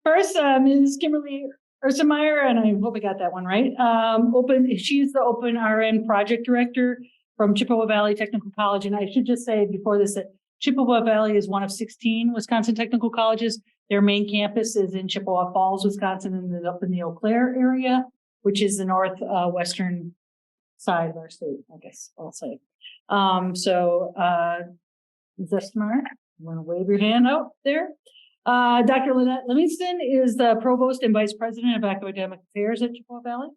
First, Ms. Kimberly Ursemeyer, and I hope I got that one right. She's the Open RN project director from Chippewa Valley Technical College. And I should just say before this that Chippewa Valley is one of 16 Wisconsin technical colleges. Their main campus is in Chippewa Falls, Wisconsin, and then up in the Eau Claire area, which is the northwestern side of our state, I guess I'll say. Ms. Ursemeyer, you want to wave your hand out there? Dr. Lynette Livingston is the Provost and Vice President of Academic Affairs at Chippewa Valley.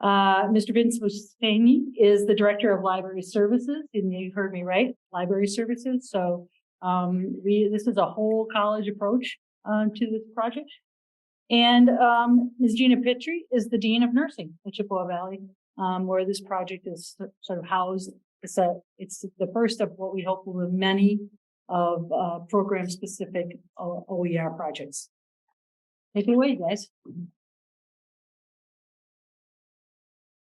Mr. Vince Mustaney is the Director of Library Services, and you heard me right, Library Services. So this is a whole college approach to this project. And Ms. Gina Petrie is the Dean of Nursing at Chippewa Valley, where this project is sort of housed. It's the first of what we hope will be many of program-specific OER projects. Take it away, guys.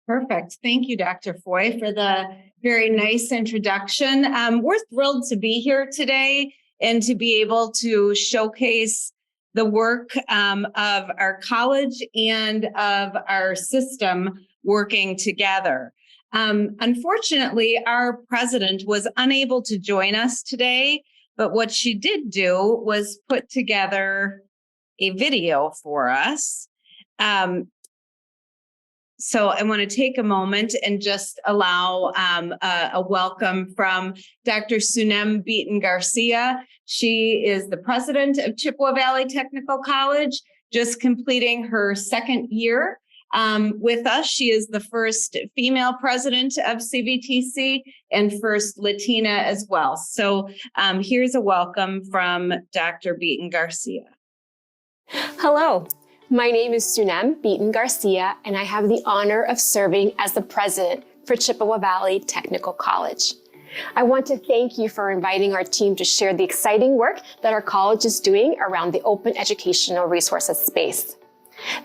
Perfect. Thank you, Dr. Foy, for the very nice introduction. We're thrilled to be here today and to be able to showcase the work of our college and of our system working together. Unfortunately, our president was unable to join us today, but what she did do was put together a video for us. So I want to take a moment and just allow a welcome from Dr. Sunem Beaton Garcia. She is the president of Chippewa Valley Technical College, just completing her second year with us. She is the first female president of CVTC and first Latina as well. So here's a welcome from Dr. Beaton Garcia. Hello, my name is Sunem Beaton Garcia, and I have the honor of serving as the president for Chippewa Valley Technical College. I want to thank you for inviting our team to share the exciting work that our college is doing around the open educational resources space.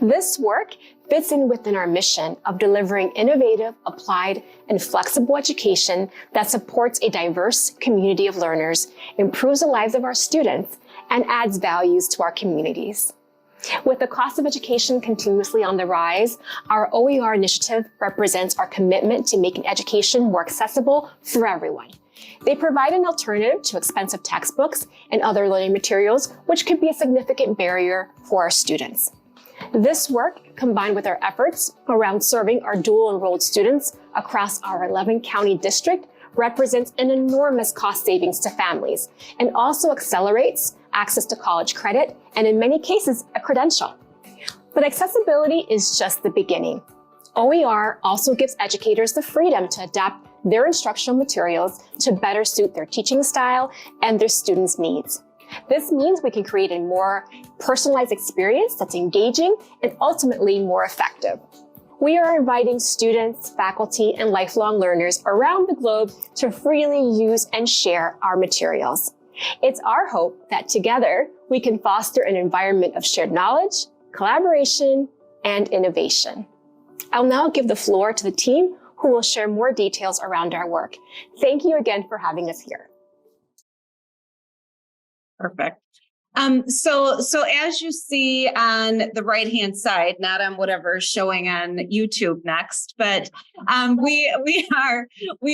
This work fits in within our mission of delivering innovative, applied, and flexible education that supports a diverse community of learners, improves the lives of our students, and adds values to our communities. With the cost of education continuously on the rise, our OER initiative represents our commitment to making education more accessible for everyone. They provide an alternative to expensive textbooks and other learning materials, which could be a significant barrier for our students. This work, combined with our efforts around serving our dual enrolled students across our 11-county district, represents an enormous cost savings to families and also accelerates access to college credit and, in many cases, a credential. But accessibility is just the beginning. OER also gives educators the freedom to adapt their instructional materials to better suit their teaching style and their students' needs. This means we can create a more personalized experience that's engaging and ultimately more effective. We are inviting students, faculty, and lifelong learners around the globe to freely use and share our materials. It's our hope that together we can foster an environment of shared knowledge, collaboration, and innovation. I'll now give the floor to the team who will share more details around our work. Thank you again for having us here. Perfect. So as you see on the right-hand side, not on whatever is showing on YouTube next, but we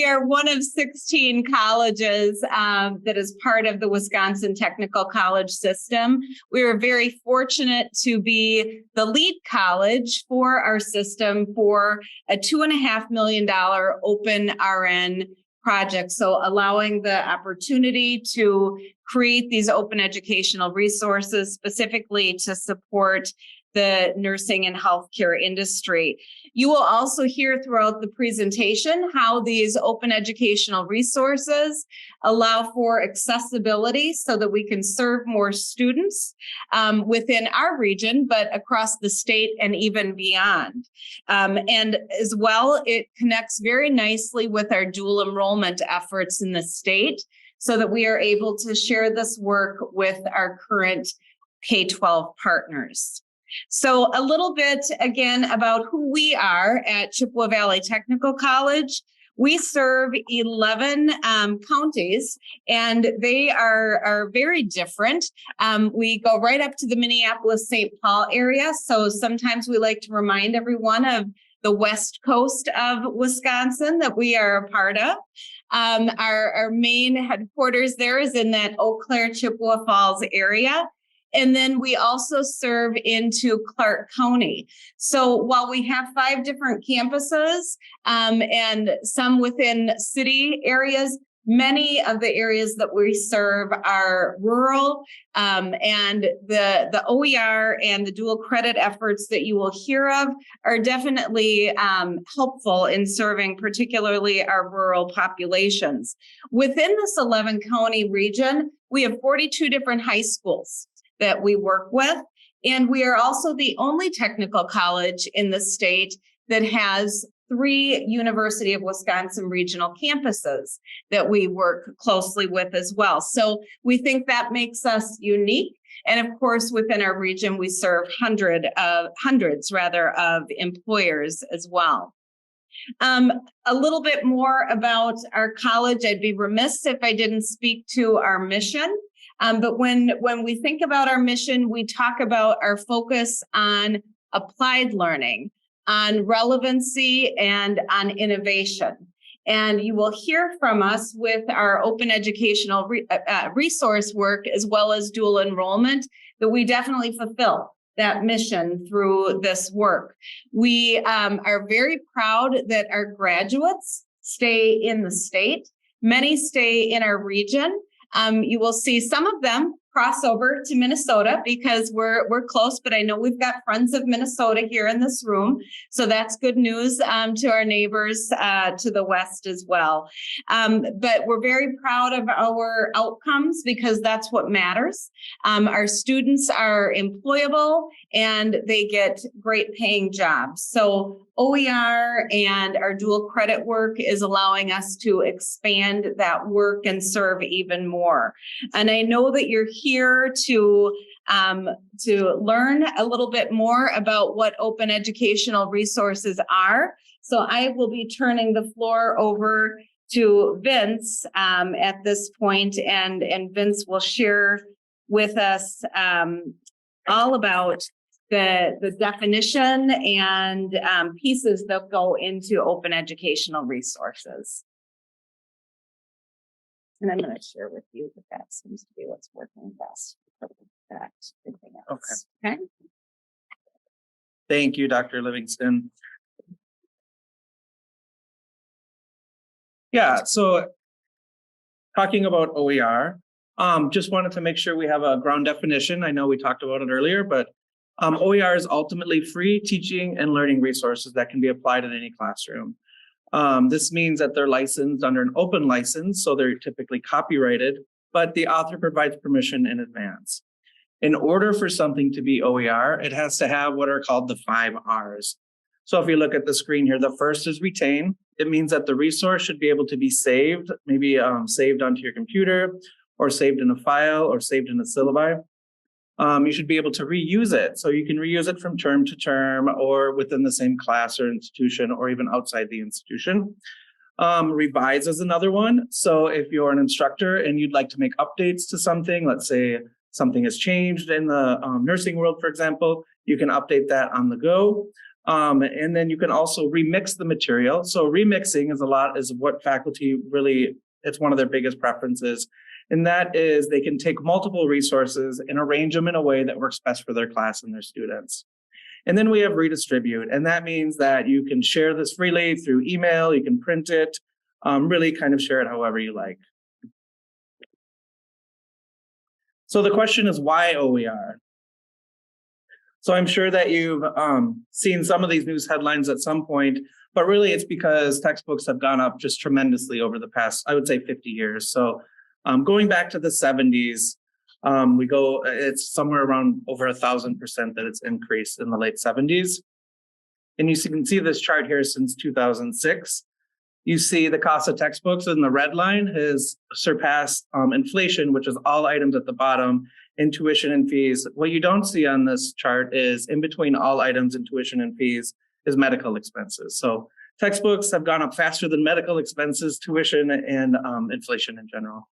are one of 16 colleges that is part of the Wisconsin Technical College system. We are very fortunate to be the lead college for our system for a $2.5 million open RN project. So allowing the opportunity to create these open educational resources specifically to support the nursing and healthcare industry. You will also hear throughout the presentation how these open educational resources allow for accessibility so that we can serve more students within our region, but across the state and even beyond. And as well, it connects very nicely with our dual enrollment efforts in the state so that we are able to share this work with our current K-12 partners. So a little bit, again, about who we are at Chippewa Valley Technical College. We serve 11 counties, and they are very different. We go right up to the Minneapolis-St. Paul area. So sometimes we like to remind everyone of the west coast of Wisconsin that we are a part of. Our main headquarters there is in that Eau Claire, Chippewa Falls area. And then we also serve into Clark County. So while we have 5 different campuses and some within city areas, many of the areas that we serve are rural, and the OER and the dual credit efforts that you will hear of are definitely helpful in serving particularly our rural populations. Within this 11 county region, we have 42 different high schools that we work with. And we are also the only technical college in the state that has 3 University of Wisconsin regional campuses that we work closely with as well. So we think that makes us unique. And of course, within our region, we serve hundreds of employers as well. A little bit more about our college. I'd be remiss if I didn't speak to our mission. But when we think about our mission, we talk about our focus on applied learning, on relevancy, and on innovation. And you will hear from us with our open educational resource work, as well as dual enrollment, that we definitely fulfill that mission through this work. We are very proud that our graduates stay in the state. Many stay in our region. You will see some of them cross over to Minnesota because we're close, but I know we've got friends of Minnesota here in this room. So that's good news to our neighbors to the west as well. But we're very proud of our outcomes because that's what matters. Our students are employable and they get great paying jobs. So OER and our dual credit work is allowing us to expand that work and serve even more. And I know that you're here to learn a little bit more about what open educational resources are. So I will be turning the floor over to Vince at this point, and Vince will share with us all about the definition and pieces that go into open educational resources. And I'm going to share with you that seems to be what's working best for that. Okay. Thank you, Dr. Livingston. Yeah, so talking about OER, just wanted to make sure we have a ground definition. I know we talked about it earlier, but OER is ultimately free teaching and learning resources that can be applied in any classroom. This means that they're licensed under an open license, so they're typically copyrighted, but the author provides permission in advance. In order for something to be OER, it has to have what are called the 5 R's. So if you look at the screen here, the first is retain. It means that the resource should be able to be saved, maybe saved onto your computer, or saved in a file, or saved in a syllabi. You should be able to reuse it. So you can reuse it from term to term or within the same class or institution or even outside the institution. Revise is another one. So if you're an instructor and you'd like to make updates to something, let's say something has changed in the nursing world, for example, you can update that on the go. And then you can also remix the material. So remixing is what faculty really, it's one of their biggest preferences. And that is they can take multiple resources and arrange them in a way that works best for their class and their students. And then we have redistribute. And that means that you can share this freely through email, you can print it, really kind of share it however you like. So the question is, why OER? So I'm sure that you've seen some of these news headlines at some point, but really it's because textbooks have gone up just tremendously over the past, I would say 50 years. So going back to the 70s, it's somewhere around over 1,000% that it's increased in the late 70s. And you can see this chart here since 2006. You see the cost of textbooks in the red line has surpassed inflation, which is all items at the bottom, in tuition and fees. What you don't see on this chart is in between all items in tuition and fees is medical expenses. So Textbooks have gone up faster than medical expenses, tuition, and inflation in general.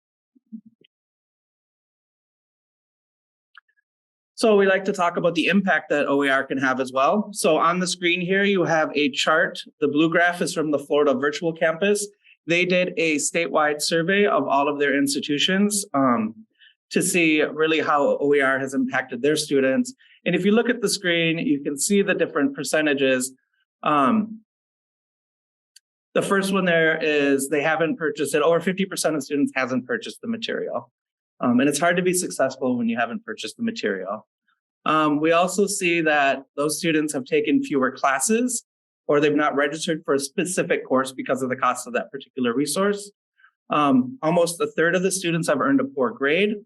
So we like to talk about the impact that OER can have as well. So on the screen here, you have a chart. The blue graph is from the Florida Virtual Campus. They did a statewide survey of all of their institutions to see really how OER has impacted their students. And if you look at the screen, you can see the different percentages. The first one there is they haven't purchased it. Over 50% of students hasn't purchased the material. And it's hard to be successful when you haven't purchased the material. We also see that those students have taken fewer classes, or they've not registered for a specific course because of the cost of that particular resource. Almost a third of the students have earned a poor grade,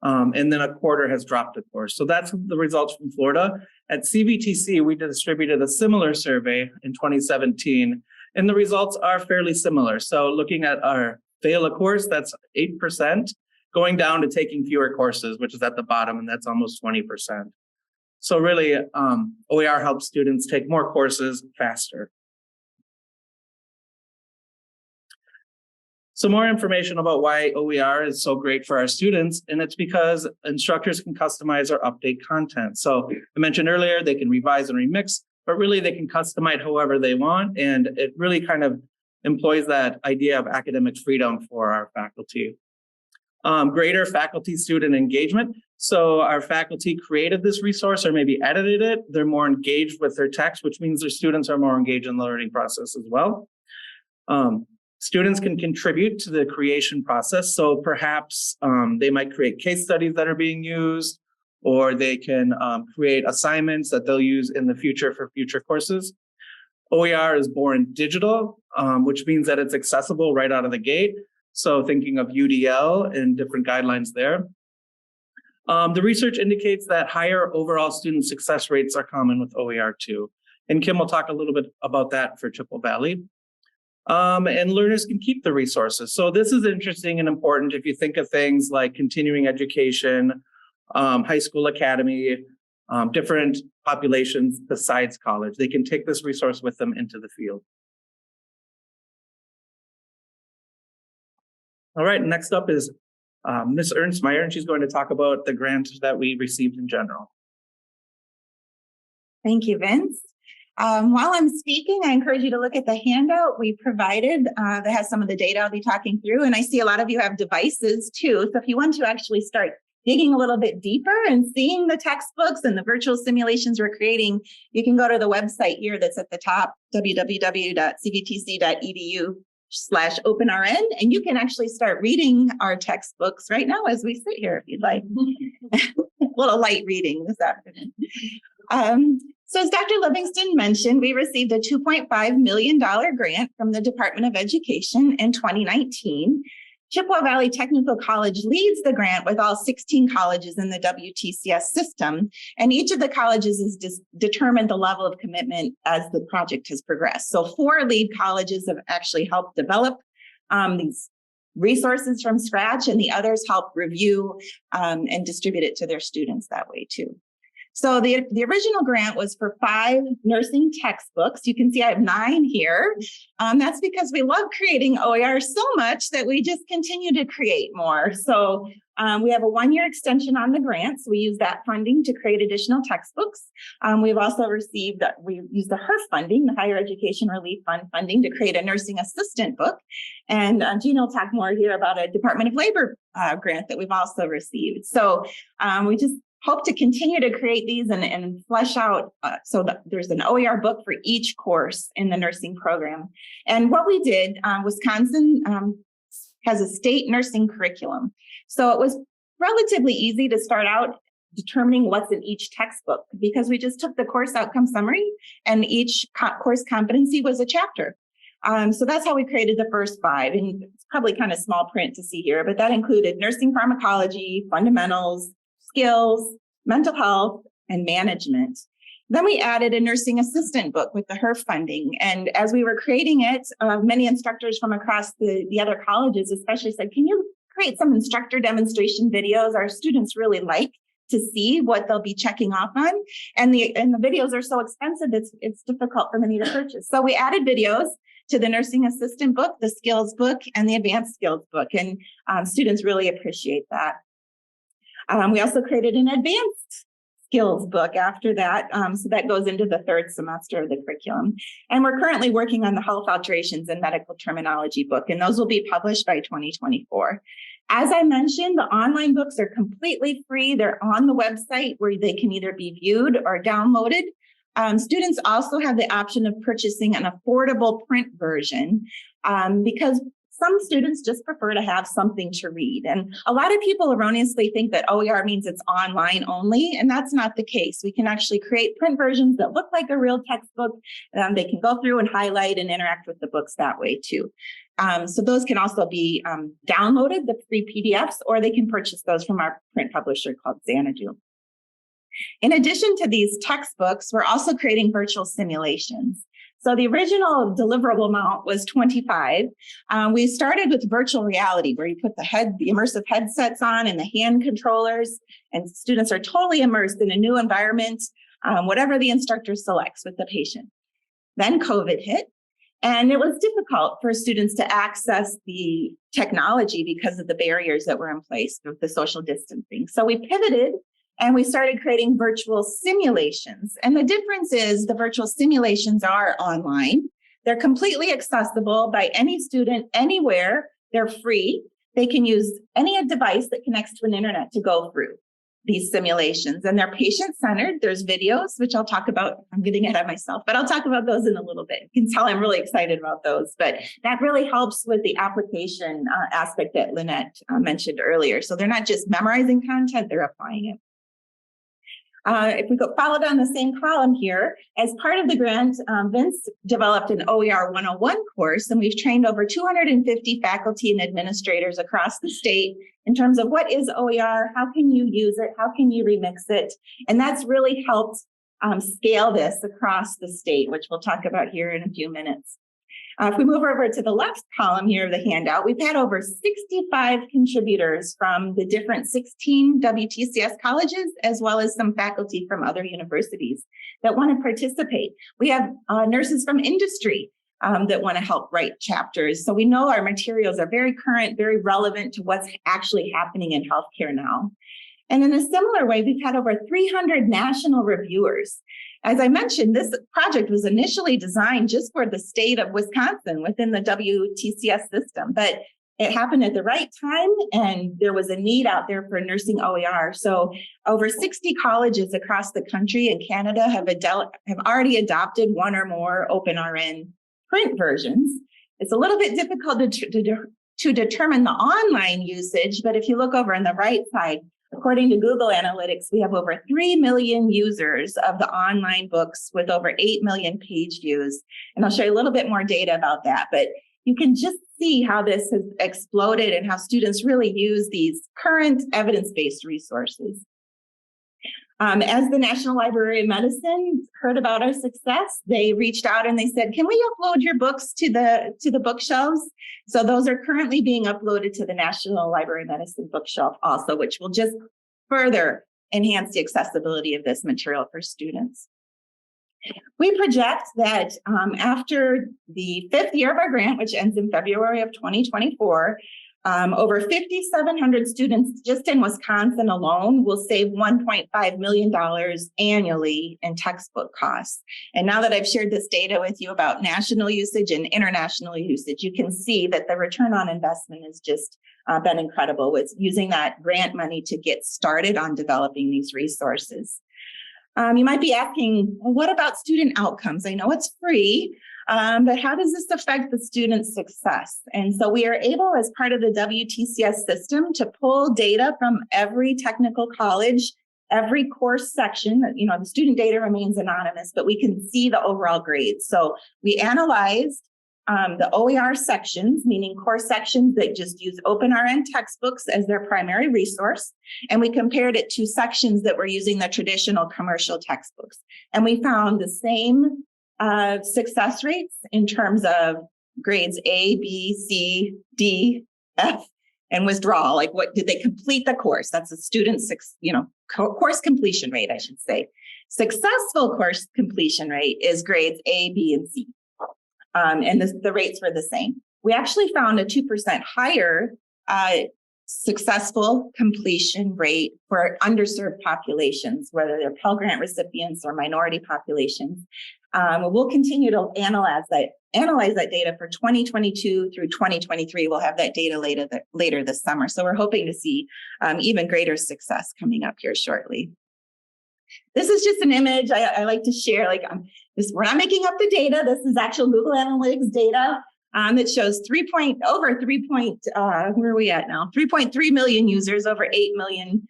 and then a quarter has dropped a course. So that's the results from Florida. At CVTC, we distributed a similar survey in 2017, and the results are fairly similar. So looking at our fail a course, that's 8%, going down to taking fewer courses, which is at the bottom, and that's almost 20%. So really, OER helps students take more courses faster. Some more information about why OER is so great for our students, and it's because instructors can customize or update content. So I mentioned earlier, they can revise and remix, but really they can customize however they want, and it really kind of employs that idea of academic freedom for our faculty. Greater faculty-student engagement. So our faculty created this resource or maybe edited it. They're more engaged with their text, which means their students are more engaged in the learning process as well. Students can contribute to the creation process. So perhaps they might create case studies that are being used, or they can create assignments that they'll use in the future for future courses. OER is born digital, which means that it's accessible right out of the gate. So thinking of UDL and different guidelines there. The research indicates that higher overall student success rates are common with OER too. And Kim will talk a little bit about that for Chippewa Valley. And learners can keep the resources. So this is interesting and important if you think of things like continuing education, high school academy, different populations besides college. They can take this resource with them into the field. All right, next up is Ms. Ernstmeyer, and she's going to talk about the grant that we received in general. Thank you, Vince. While I'm speaking, I encourage you to look at the handout we provided that has some of the data I'll be talking through. And I see a lot of you have devices too. So if you want to actually start digging a little bit deeper and seeing the textbooks and the virtual simulations we're creating, you can go to the website here that's at the top, www.cvtc.edu/OpenRN, and you can actually start reading our textbooks right now as we sit here if you'd like. A little light reading this afternoon. So as Dr. Livingston mentioned, we received a $2.5 million grant from the Department of Education in 2019. Chippewa Valley Technical College leads the grant with all 16 colleges in the WTCS system, and each of the colleges has determined the level of commitment as the project has progressed. So 4 lead colleges have actually helped develop these resources from scratch, and the others help review and distribute it to their students that way too. So the original grant was for 5 nursing textbooks. You can see I have 9 here. That's because we love creating OER so much that we just continue to create more. So we have a 1-year extension on the grant. So we use that funding to create additional textbooks. We've also received, we use the HERF funding, the Higher Education Relief Fund funding, to create a nursing assistant book. And Gina will talk more here about a Department of Labor grant that we've also received. So we just hope to continue to create these and flesh out so that there's an OER book for each course in the nursing program. And what we did, Wisconsin has a state nursing curriculum. So it was relatively easy to start out determining what's in each textbook because we just took the course outcome summary and each course competency was a chapter. So that's how we created the first 5. And it's probably kind of small print to see here, but that included nursing pharmacology, fundamentals, skills, mental health, and management. Then we added a nursing assistant book with the HERF funding. And as we were creating it, many instructors from across the other colleges especially said, can you create some instructor demonstration videos? Our students really like to see what they'll be checking off on. And the videos are so expensive, it's difficult for many to purchase. So we added videos to the nursing assistant book, the skills book, and the advanced skills book. And students really appreciate that. We also created an advanced skills book after that. So that goes into the third semester of the curriculum. And we're currently working on the health alterations and medical terminology book, and those will be published by 2024. As I mentioned, the online books are completely free. They're on the website where they can either be viewed or downloaded. Students also have the option of purchasing an affordable print version because some students just prefer to have something to read. And a lot of people erroneously think that OER means it's online only, and that's not the case. We can actually create print versions that look like a real textbook. They can go through and highlight and interact with the books that way too. So those can also be downloaded, the free PDFs, or they can purchase those from our print publisher called Xanadu. In addition to these textbooks, we're also creating virtual simulations. So the original deliverable amount was 25. We started with virtual reality, where you put the immersive headsets on and the hand controllers, and students are totally immersed in a new environment, whatever the instructor selects with the patient. Then COVID hit, and it was difficult for students to access the technology because of the barriers that were in place with the social distancing. So we pivoted and we started creating virtual simulations. And the difference is the virtual simulations are online. They're completely accessible by any student anywhere. They're free. They can use any device that connects to an internet to go through these simulations. And they're patient-centered. There's videos, which I'll talk about. I'm getting ahead of myself, but I'll talk about those in a little bit. You can tell I'm really excited about those. But that really helps with the application aspect that Lynette mentioned earlier. So they're not just memorizing content, they're applying it. If we go follow down the same column here, as part of the grant, Vince developed an OER 101 course, and we've trained over 250 faculty and administrators across the state in terms of what is OER, how can you use it, how can you remix it, and that's really helped scale this across the state, which we'll talk about here in a few minutes. If we move over to the left column here of the handout, we've had over 65 contributors from the different 16 WTCS colleges, as well as some faculty from other universities that want to participate. We have nurses from industry that want to help write chapters. So we know our materials are very current, very relevant to what's actually happening in healthcare now. And in a similar way, we've had over 300 national reviewers. As I mentioned, this project was initially designed just for the state of Wisconsin within the WTCS system, but it happened at the right time and there was a need out there for nursing OER. So over 60 colleges across the country and Canada have already adopted one or more OpenRN print versions. It's a little bit difficult to determine the online usage, but if you look over on the right side, according to Google Analytics, we have over 3 million users of the online books with over 8 million page views. And I'll show you a little bit more data about that, but you can just see how this has exploded and how students really use these current evidence-based resources. As the National Library of Medicine heard about our success, they reached out and they said, can we upload your books to the bookshelves? So those are currently being uploaded to the National Library of Medicine bookshelf also, which will just further enhance the accessibility of this material for students. We project that after the 5th year of our grant, which ends in February of 2024, over 5,700 students just in Wisconsin alone will save $1.5 million annually in textbook costs. And now that I've shared this data with you about national usage and international usage, you can see that the return on investment has just been incredible with using that grant money to get started on developing these resources. You might be asking, well, what about student outcomes? I know it's free, but how does this affect the student's success? And so we are able, as part of the WTCS system, to pull data from every technical college, every course section. You know, the student data remains anonymous, but we can see the overall grades. So we analyzed the OER sections, meaning course sections that just use OpenRN textbooks as their primary resource. And we compared it to sections that were using the traditional commercial textbooks. And we found the same success rates in terms of grades A, B, C, D, F, and withdrawal. Like, what did they complete the course? That's a student's, course completion rate, I should say. Successful course completion rate is grades A, B, and C. And the rates were the same. We actually found a 2% higher successful completion rate for underserved populations, whether they're Pell Grant recipients or minority populations. We'll continue to analyze that data for 2022 through 2023. We'll have that data later this summer. So we're hoping to see even greater success coming up here shortly. This is just an image I like to share. We're not making up the data. This is actual Google Analytics data. That shows 3.3 million users, over 8 million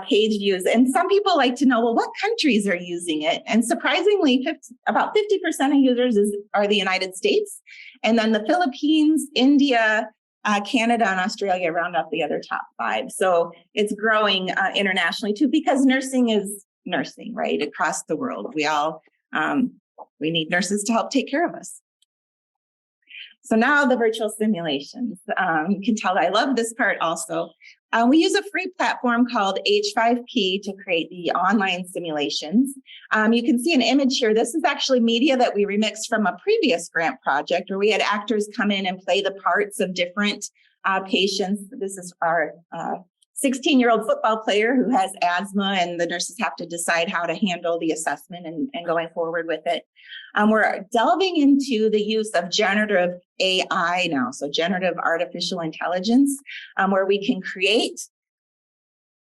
page views. And some people like to know, well, what countries are using it? And surprisingly, about 50% of users are the United States. And then the Philippines, India, Canada, and Australia round up the other top 5. So it's growing internationally too, because nursing is nursing, right? Across the world. We need nurses to help take care of us. So now the virtual simulations. You can tell I love this part also. We use a free platform called H5P to create the online simulations. You can see an image here. This is actually media that we remixed from a previous grant project where we had actors come in and play the parts of different patients. This is our 16-year-old football player who has asthma, and the nurses have to decide how to handle the assessment and going forward with it. We're delving into the use of generative AI now, so generative artificial intelligence, where we can create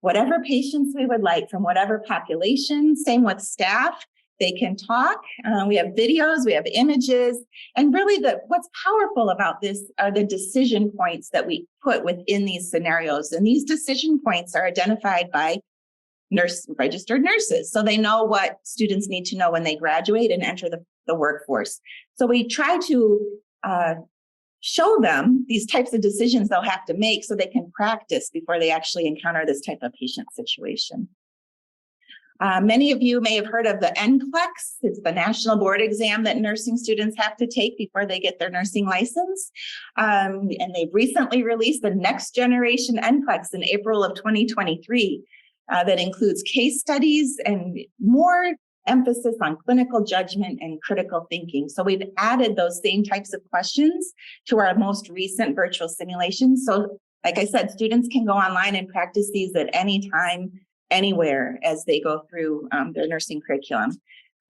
whatever patients we would like from whatever population. Same with staff. They can talk. We have videos, we have images, and really what's powerful about this are the decision points that we put within these scenarios. And these decision points are identified by registered nurses. So they know what students need to know when they graduate and enter the workforce. So we try to show them these types of decisions they'll have to make so they can practice before they actually encounter this type of patient situation. Many of you may have heard of the NCLEX. It's the national board exam that nursing students have to take before they get their nursing license. And they've recently released the next generation NCLEX in April of 2023 that includes case studies and more emphasis on clinical judgment and critical thinking. So we've added those same types of questions to our most recent virtual simulations. So like I said, students can go online and practice these at any time, anywhere as they go through their nursing curriculum.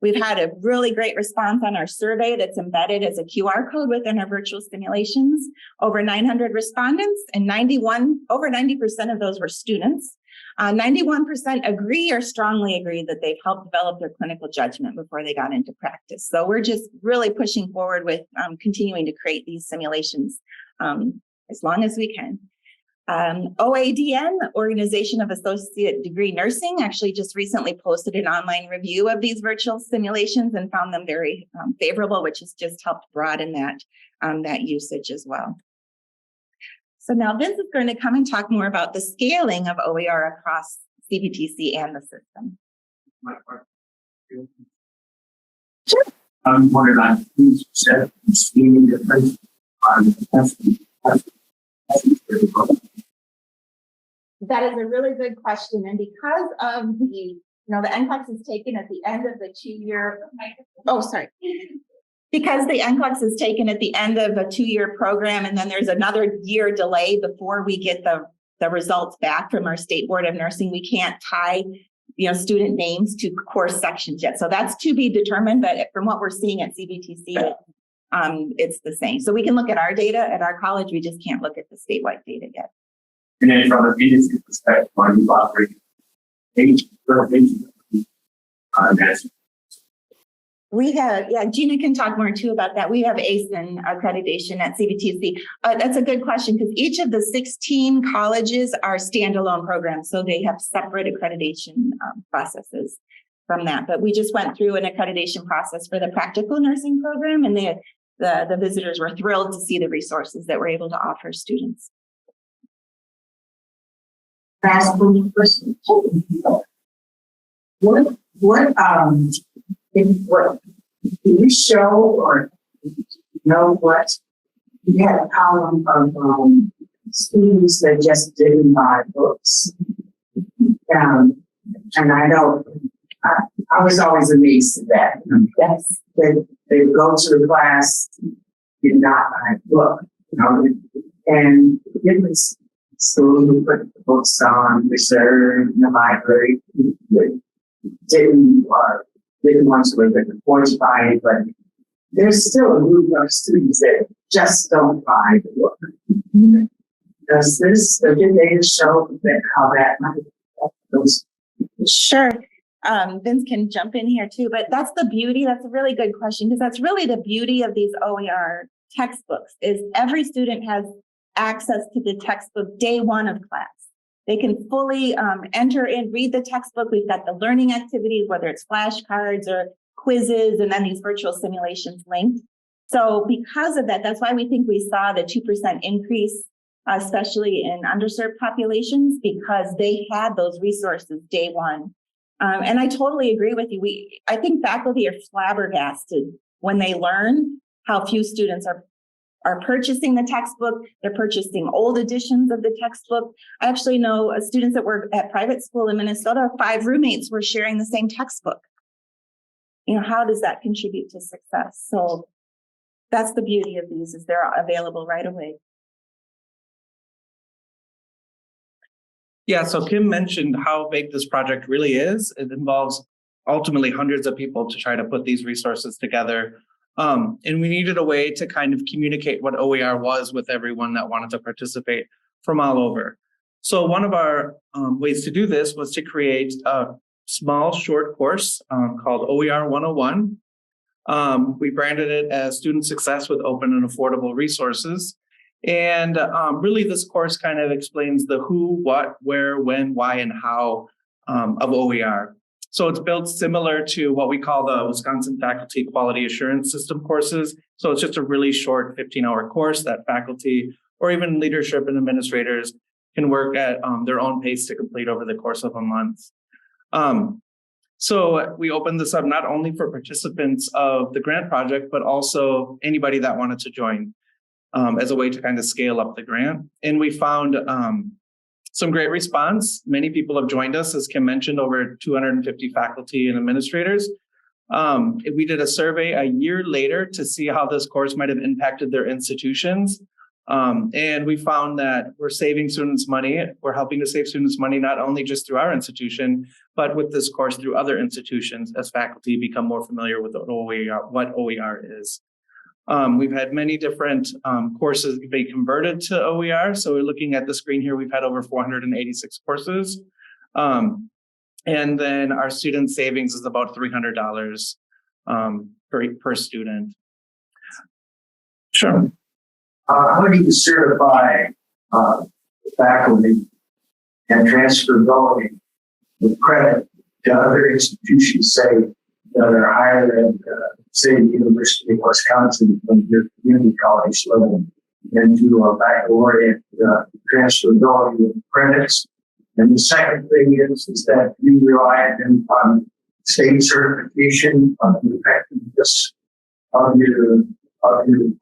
We've had a really great response on our survey that's embedded as a QR code within our virtual simulations. Over 900 respondents, and over 90% of those were students. 91% agree or strongly agree that they've helped develop their clinical judgment before they got into practice. So we're just really pushing forward with continuing to create these simulations as long as we can. OADN, Organization of Associate Degree Nursing, actually just recently posted an online review of these virtual simulations and found them very favorable, which has just helped broaden that usage as well. So now Vince is going to come and talk more about the scaling of OER across CVTC and the system. Sure. What did I said? Scaling difference. That is a really good question. And because of the NCLEX is taken at the end of the 2-year, because the NCLEX is taken at the end of a 2-year program, and then there's another year delay before we get the results back from our State Board of Nursing, we can't tie student names to course sections yet. So that's to be determined, but from what we're seeing at CVTC, it's the same. So we can look at our data at our college, we just can't look at the statewide data yet. And then from an industry perspective, are you offering we have, Gina can talk more too about that. We have ACEN accreditation at CVTC. That's a good question because each of the 16 colleges are standalone programs. So they have separate accreditation processes from that. But we just went through an accreditation process for the practical nursing program, and the visitors were thrilled to see the resources that we're able to offer students. Ask one question. What can you show or know what you had a column of students that just didn't buy books. And I was always amazed at that. That's, they go to the class, did not buy a book, you know, and it was school who put the books on reserve in the library, didn't want to live at the porch buy it, but there's still a group of students that just don't buy the book. Does the data show that how that might affect those? Sure. Vince can jump in here too, but that's the beauty. That's a really good question because that's really the beauty of these OER textbooks is every student has access to the textbook day one of class. They can fully enter in, read the textbook. We've got the learning activities, whether it's flashcards or quizzes, and then these virtual simulations linked. So because of that, that's why we think we saw the 2% increase, especially in underserved populations, because they had those resources day one. And I totally agree with you. I think faculty are flabbergasted when they learn how few students are purchasing the textbook. They're purchasing old editions of the textbook. I actually know students that were at private school in Minnesota, 5 roommates were sharing the same textbook. You know, how does that contribute to success? So that's the beauty of these, is they're available right away. Yeah, so Kim mentioned how big this project really is. It involves ultimately hundreds of people to try to put these resources together. And we needed a way to kind of communicate what OER was with everyone that wanted to participate from all over. So one of our ways to do this was to create a small short course called OER 101. We branded it as Student Success with Open and Affordable Resources. And really this course kind of explains the who, what, where, when, why, and how of OER. So it's built similar to what we call the Wisconsin Faculty Quality Assurance System courses. So it's just a really short 15-hour course that faculty or even leadership and administrators can work at their own pace to complete over the course of a month. So we opened this up not only for participants of the grant project, but also anybody that wanted to join as a way to kind of scale up the grant. And we found some great response. Many people have joined us, as Kim mentioned, over 250 faculty and administrators. We did a survey a year later to see how this course might have impacted their institutions. And we found that we're saving students money. We're helping to save students money, not only just through our institution, but with this course through other institutions as faculty become more familiar with what OER is. We've had many different courses be converted to OER. So we're looking at the screen here. We've had over 486 courses. And then our student savings is about $300 per student. Sure. How do you certify faculty and transferability with credit to other institutions, say, that are higher than, say, the University of Wisconsin from your community college level, and do a baccalaureate transferability of credits? And the second thing is that you rely on state certification on the effectiveness of your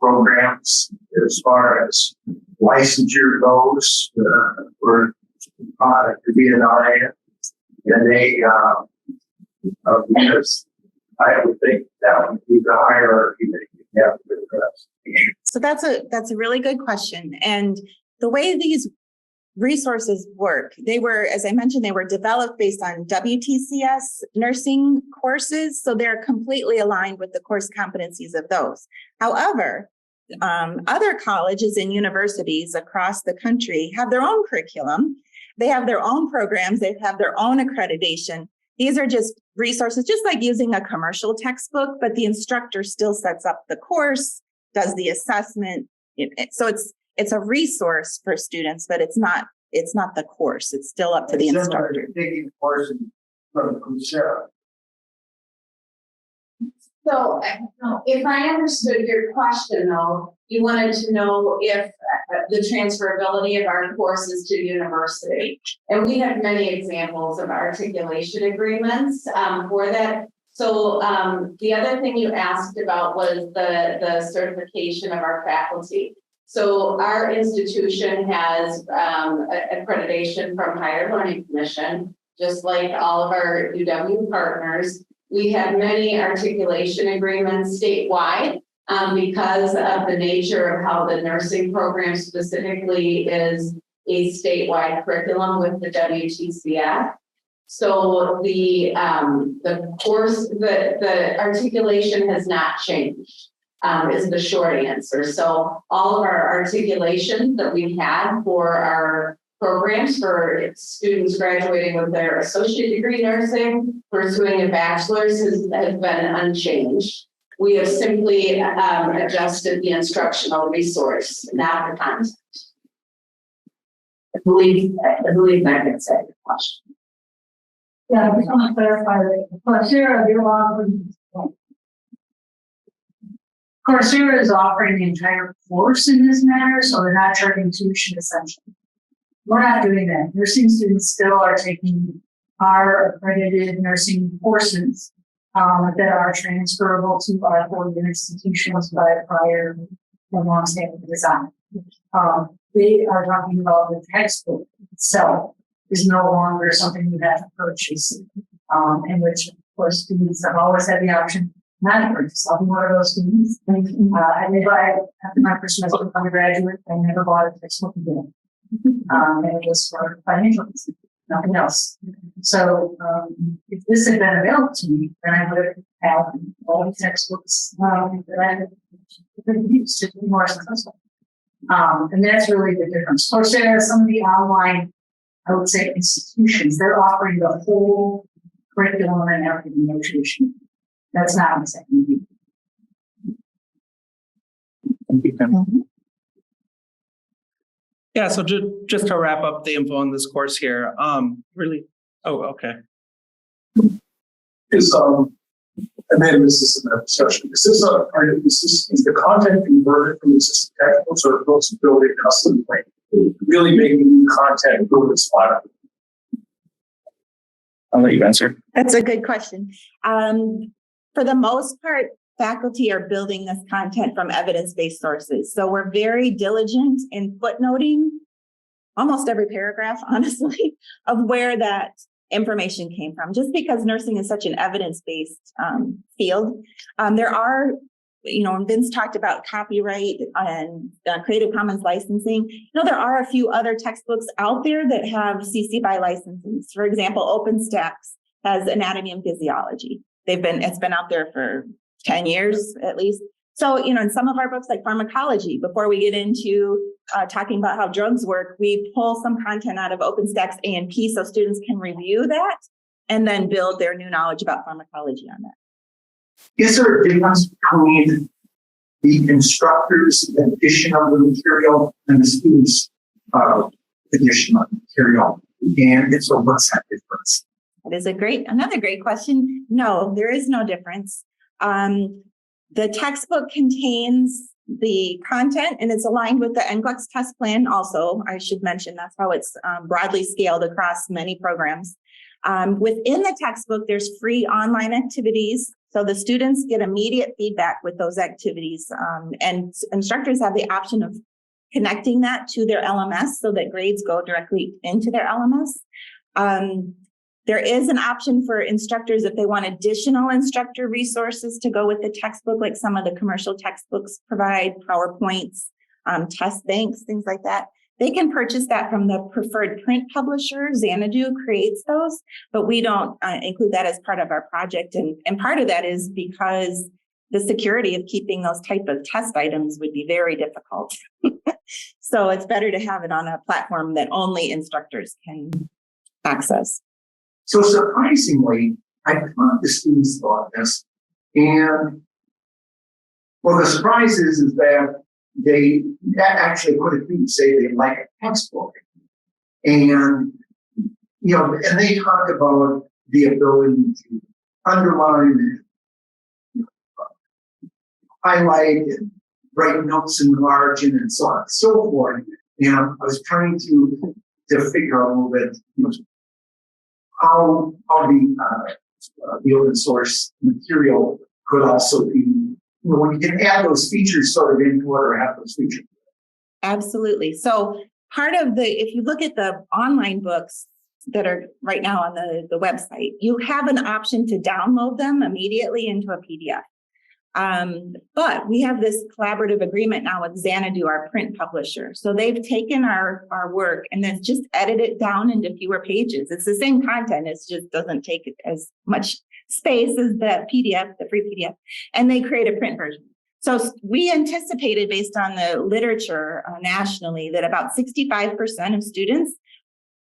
programs as far as licensure goes for to be an RN, and they because I would think that would be the hierarchy that you have to address. So that's a really good question. And the way these resources work, they were, as I mentioned, they were developed based on WTCS nursing courses. So they're completely aligned with the course competencies of those. However, other colleges and universities across the country have their own curriculum. They have their own programs. They have their own accreditation. These are just resources, just like using a commercial textbook, but the instructor still sets up the course, does the assessment. So it's a resource for students, but it's not the course. It's still up to the instructor. Taking course from Coursera. So if I understood your question, though, you wanted to know if the transferability of our courses to university. And we have many examples of articulation agreements for that. So the other thing you asked about was the certification of our faculty. So our institution has accreditation from Higher Learning Commission, just like all of our UW partners. We have many articulation agreements statewide because of the nature of how the nursing program specifically is a statewide curriculum with the WTCF. So the course, the articulation has not changed, is the short answer. So all of our articulation that we've had for our programs for students graduating with their associate degree nursing, pursuing a bachelor's has been unchanged. We have simply adjusted the instructional resource, not the content. I believe that gets at your question. Yeah, I just want to clarify that Coursera, they're offering. Coursera is offering the entire course in this matter, so they're not charging tuition essentially. We're not doing that. Nursing students still are taking our accredited nursing courses that are transferable to our four-year institutions by prior and long-standing design. They are talking about the textbook itself is no longer something you have to purchase, in which, of course, students have always had the option not to purchase. I'll be one of those students. I may buy after my first semester of undergraduate, I never bought a textbook again. And it was for financial reasons, nothing else. So if this had been available to me, then I would have all the textbooks that I had used to be more successful. And that's really the difference. Coursera, some of the online, I would say, institutions, they're offering the whole curriculum and everything, no tuition. That's not the same. Thank you, Kim. Yeah, so just to wrap up the info on this course here, really, oh, okay. Is and then this is another discussion. Is the content converted from existing textbooks, or books building custom, like really making new content go to the spot? I'll let you answer. That's a good question. For the most part, faculty are building this content from evidence-based sources. So we're very diligent in footnoting almost every paragraph, honestly, of where that information came from, just because nursing is such an evidence-based field. There are, Vince talked about copyright and Creative Commons licensing. There are a few other textbooks out there that have CC BY licensing. For example, OpenStax has anatomy and physiology. It's been out there for 10 years at least. So, in some of our books like pharmacology, before we get into talking about how drugs work, we pull some content out of OpenStax A&P so students can review that and then build their new knowledge about pharmacology on that. Is there a difference between the instructor's edition of the material and the student's edition of the material? And if so, what's that difference? That is another great question. No, there is no difference. The textbook contains the content and it's aligned with the NCLEX test plan. Also, I should mention that's how it's broadly scaled across many programs. Within the textbook, there's free online activities. So the students get immediate feedback with those activities. And instructors have the option of connecting that to their LMS so that grades go directly into their LMS. There is an option for instructors if they want additional instructor resources to go with the textbook, like some of the commercial textbooks provide, PowerPoints, test banks, things like that. They can purchase that from the preferred print publisher. Xanadu creates those, but we don't include that as part of our project. And part of that is because the security of keeping those type of test items would be very difficult. So it's better to have it on a platform that only instructors can access. So surprisingly, I thought the students thought this, and well, the surprise is that they actually put it to say they like a textbook, and and they talk about the ability to underline, and highlight, and write notes in the margin, and so on and so forth. And I was trying to figure out a little bit, how the open source material could also be, when you can add those features sort of into it or have those features. Absolutely. So part of if you look at the online books that are right now on the website, you have an option to download them immediately into a PDF. But we have this collaborative agreement now with Xanadu, our print publisher. So they've taken our work and then just edited it down into fewer pages. It's the same content. It just doesn't take as much space as the PDF, the free PDF, and they create a print version. So we anticipated, based on the literature nationally, that about 65% of students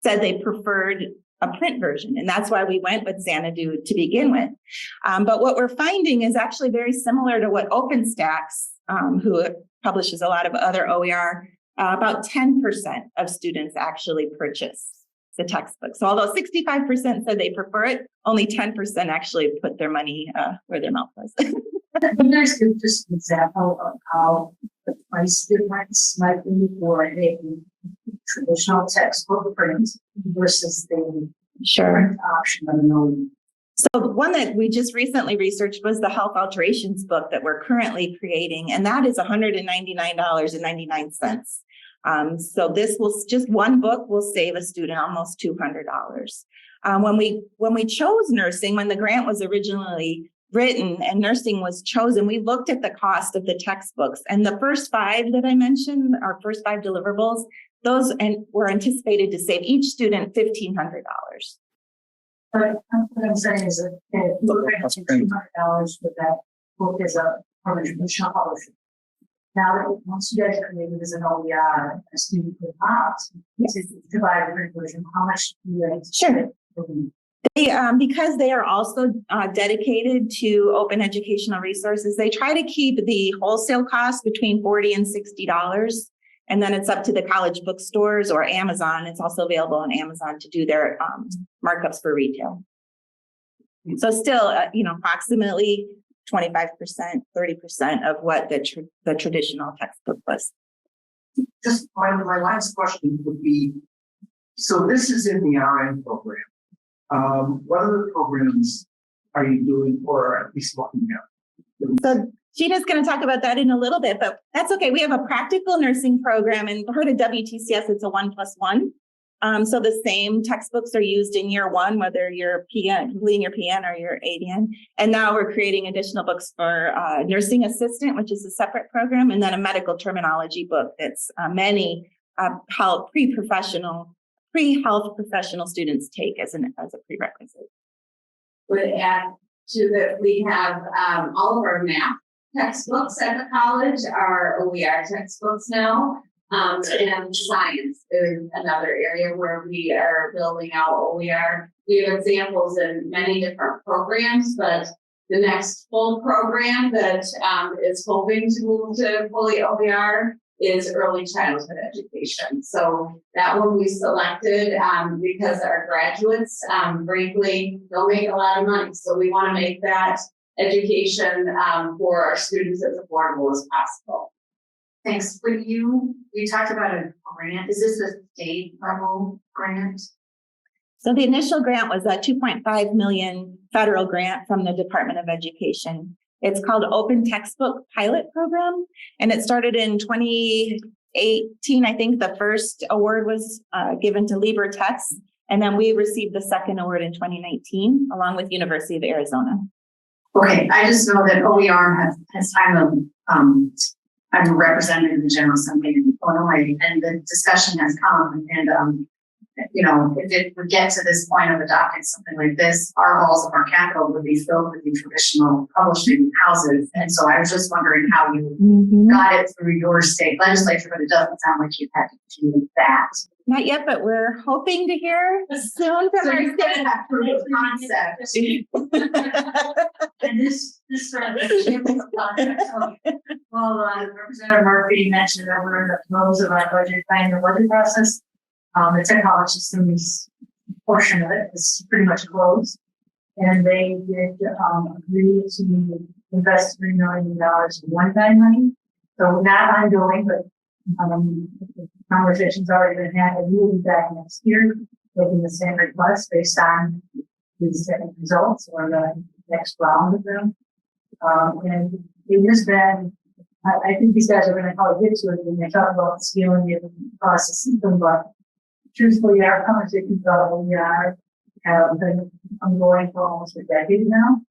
said they preferred a print version. And that's why we went with Xanadu to begin with. But what we're finding is actually very similar to what OpenStax, who publishes a lot of other OER, about 10% of students actually purchase the textbook. So although 65% said they prefer it, only 10% actually put their money where their mouth was. There's just an example of how the price difference might be for a traditional textbook print versus the Sure. option of an OER. So the one that we just recently researched was the health alterations book that we're currently creating, and that is $199.99. So this will just one book will save a student almost $200. When we chose nursing, when the grant was originally written and nursing was chosen, we looked at the cost of the textbooks, and the first 5 that I mentioned, our first 5 deliverables, those were anticipated to save each student $1,500. But what I'm saying is that $200 for that book is from a traditional publisher. Now that once you guys are created as an OER, a student with ops, to buy a print version, how much do you guys? Sure. They, because they are also dedicated to open educational resources, they try to keep the wholesale cost between $40 and $60. And then it's up to the college bookstores or Amazon. It's also available on Amazon to do their markups for retail. So still, approximately 25%, 30% of what the traditional textbook was. Just my last question would be, so this is in the RN program. What other programs are you doing, or at least looking at? So Gina's going to talk about that in a little bit, but that's okay. We have a practical nursing program, and part of WTCS, it's a 1+1. So the same textbooks are used in year 1, whether you're completing your PN or your ADN. And now we're creating additional books for nursing assistant, which is a separate program, and then a medical terminology book that's many pre-health professional students take as a prerequisite. Would add to that, we have all of our math textbooks at the college are OER textbooks now. And science is another area where we are building out OER. We have examples in many different programs, but the next full program that is hoping to move to fully OER is early childhood education. So that one we selected because our graduates, frankly, don't make a lot of money. So we want to make that education for our students as affordable as possible. Thanks. When you talked about a grant, is this a state level grant? So the initial grant was a $2.5 million federal grant from the Department of Education. It's called Open Textbook Pilot Program, and it started in 2018. I think the first award was given to LibreText, and then we received the second award in 2019, along with University of Arizona. Okay, I just know that OER has I'm a representative of the General Assembly in Illinois, and the discussion has come, and if it would get to this point of adopting something like this, our halls of our capital would be filled with the traditional publishing houses. And so I was just wondering how you got it through your state legislature, but it doesn't sound like you've had to do that. Not yet, but we're hoping to hear soon from our state. Concept. And this sort of concept. Well, Representative Murphy mentioned that we're in the throes of our budget process. The technology systems portion of it is pretty much closed, and they did agree to invest $3 million in one-time money. So not ongoing, but conversations already been had, and we'll be back next year making the same request based on these technical results or the next round of them. And it has been I think these guys are gonna probably get to it when they talk about scaling it and processing them, but truthfully, our conversations about OER have been ongoing for almost a decade now.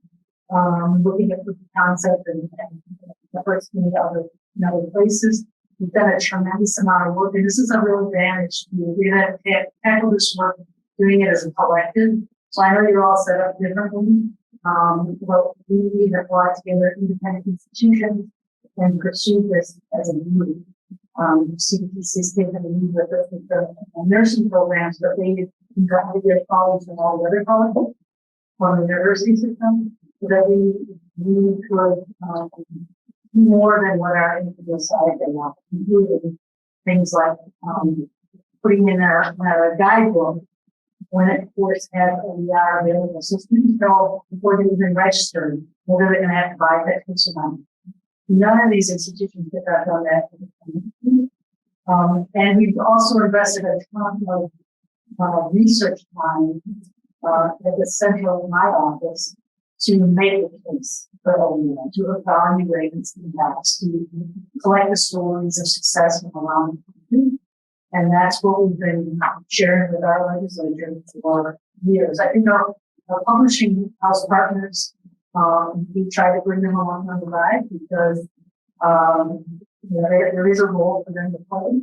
Looking at the concept and efforts in other places. We've done a tremendous amount of work, and this is a real advantage. We're going to tackle this work doing it as a collective. So I know you're all set up differently. But we have brought together independent institutions and pursued this as a need. CVTC has taken a lead with the nursing programs, but they invited their colleagues from all the other colleges from the university system, so that we could do more than what our individual side they want, including things like putting in a guidebook when it course has OER available. So students know before they even register whether they're going to have to buy that course or not. None of these institutions have done that. And we've also invested a ton of research time at the central of my office to make the case for OER, to evaluate its impacts, to collect the stories of success from around the country. And that's what we've been sharing with our legislature for years. I think our publishing house partners, we try to bring them along on the ride because there is a role for them to play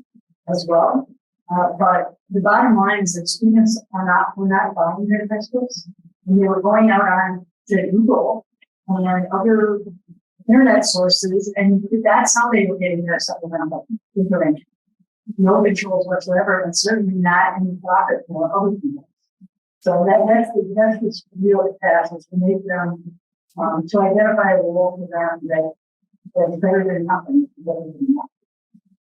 as well. But the bottom line is that students we're not buying their textbooks. And they were going out on to Google and other internet sources, and that's how they were getting their supplemental information. No controls whatsoever, and certainly not any profit for other people. So that's the real task, is to make them to identify a role for them that's better than nothing.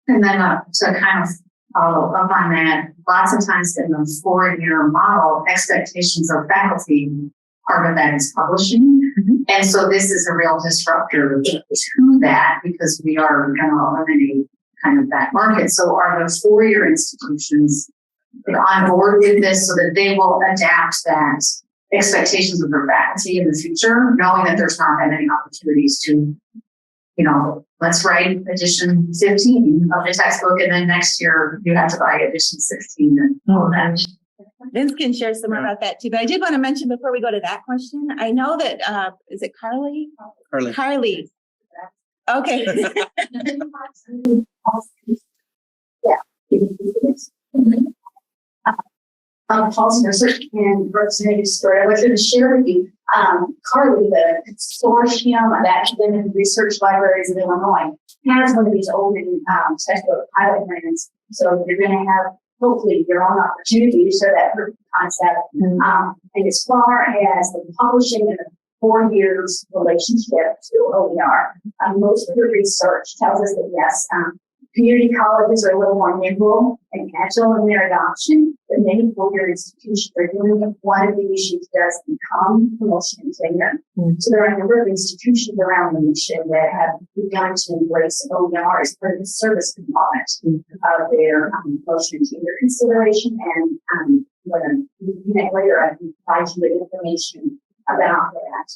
And then to kind of follow up on that, lots of times in the 4-year model, expectations of faculty, part of that is publishing. Mm-hmm. And so this is a real disruptor to that, because we are going to eliminate kind of that market. So are the 4-year institutions on board with this so that they will adapt that expectations of their faculty in the future, knowing that there's not that many opportunities to, let's write edition 15 of the textbook, and then next year you have to buy edition 16 and all that. Vince can share some more about that too, but I did want to mention before we go to that question, I know that, is it Carly? Carly. Okay. Policy research and representative story. I was going to share with you, Carly, the Consortium of Academic Research Libraries of Illinois, has one of these open textbook pilot grants. So you're going to have, hopefully, your own opportunity to share that proof of concept. And as far as the publishing and the 4 years relationship to OER, most of the research tells us that yes, community colleges are a little more nimble and agile in their adoption, but many 4-year institutions are doing it. One of the issues does become promotion and tenure. So there are a number of institutions around the nation that have begun to embrace OER as part of the service component of their promotion and tenure consideration. And later, I can provide you with information about that.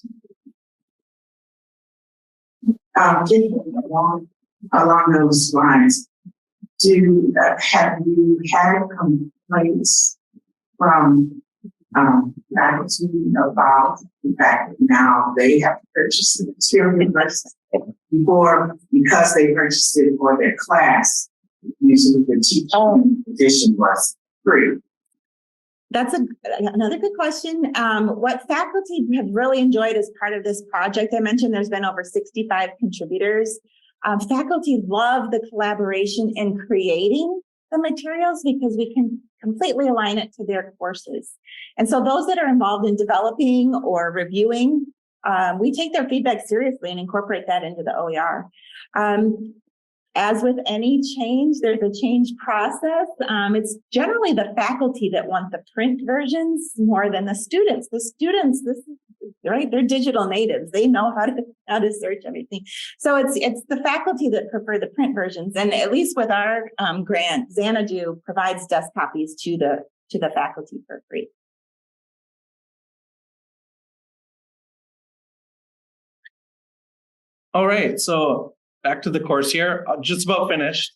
Along those lines, have you had complaints from faculty about the fact that now they have to purchase the material before, because they purchased it for their class, usually the teaching edition was free? That's another good question. What faculty have really enjoyed as part of this project, I mentioned there's been over 65 contributors. Faculty love the collaboration in creating the materials because we can completely align it to their courses. And so those that are involved in developing or reviewing, we take their feedback seriously and incorporate that into the OER. As with any change, there's a change process. It's generally the faculty that want the print versions more than the students. The students, right? They're digital natives. They know how to search everything. So it's the faculty that prefer the print versions. And at least with our grant, Xanadu provides desk copies to the faculty for free. All right. So back to the course here, just about finished.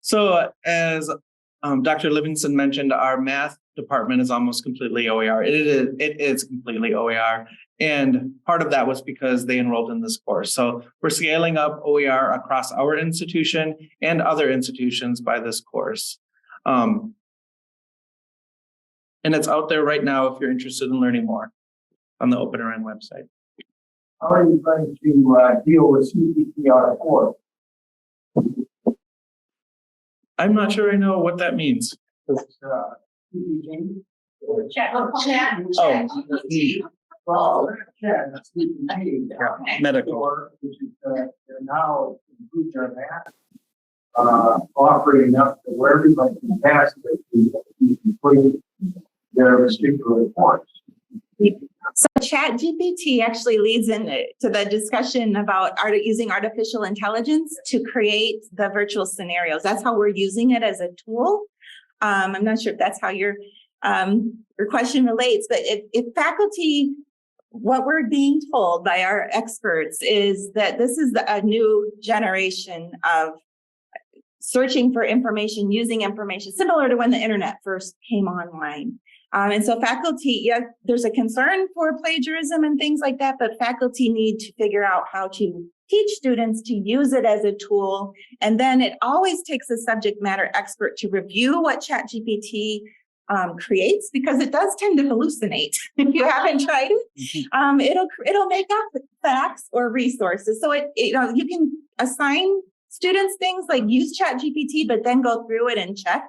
So as Dr. Livingston mentioned, our math department is almost completely OER. It is completely OER. And part of that was because they enrolled in this course. So we're scaling up OER across our institution and other institutions by this course. And it's out there right now if you're interested in learning more on the OpenRN website. How are you going to deal with CVTC course? I'm not sure I know what that means. Chat. Oh, That's medical. which is now improved our math, offering up to where everybody can pass it to complete their particular course. So ChatGPT actually leads into the discussion about using artificial intelligence to create the virtual scenarios. That's how we're using it as a tool. I'm not sure if that's how your question relates, but if faculty, what we're being told by our experts is that this is a new generation of searching for information, using information, similar to when the internet first came online. And so faculty, yeah, there's a concern for plagiarism and things like that, but faculty need to figure out how to teach students to use it as a tool. And then it always takes a subject matter expert to review what ChatGPT creates, because it does tend to hallucinate. If you haven't tried it, it'll make up facts or resources. So you can assign students things like use ChatGPT, but then go through it and check